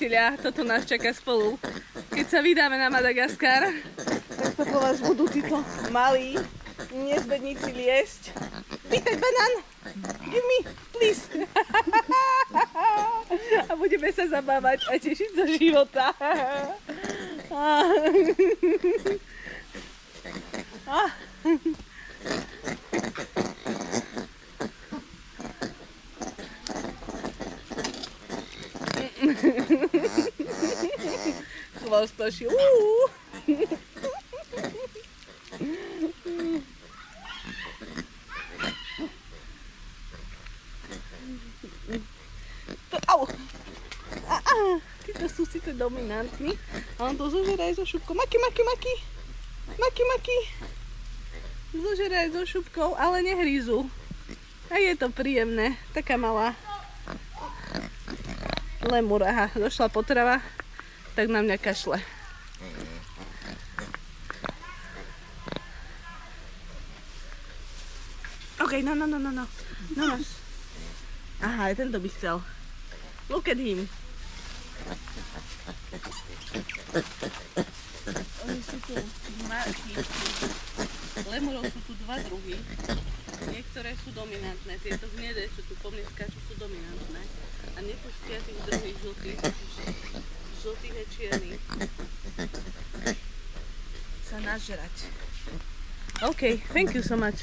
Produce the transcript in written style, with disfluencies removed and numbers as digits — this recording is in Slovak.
priatelia, toto nás čaká spolu. Keď sa vydáme na Madagaskar, tak to po vás budú títo malí nezbedníci liesť. Vítaj, banán! Give me, please! A budeme sa zabávať a tešiť zo života. Chvostoši. Au! Títo sú síce dominantní, a on to zožere aj so šupkou. Maki, maki, maki! Maki, maki! Zožere aj so šupkou, ale nehrízu. A je to príjemné. Taká malá lemur. Aha, došla potrava, tak na mňa kašle. OK, no. Aha, aj tento by chcel. Look at him. Oni sú tu lemurov sú tu dva druhy. Niektoré sú dominantné. Tieto hnedé, čo tu po mne skáču, sú dominantné. A nepustia tých druhých žltých a čiernych sa nažrať. OK, thank you so much.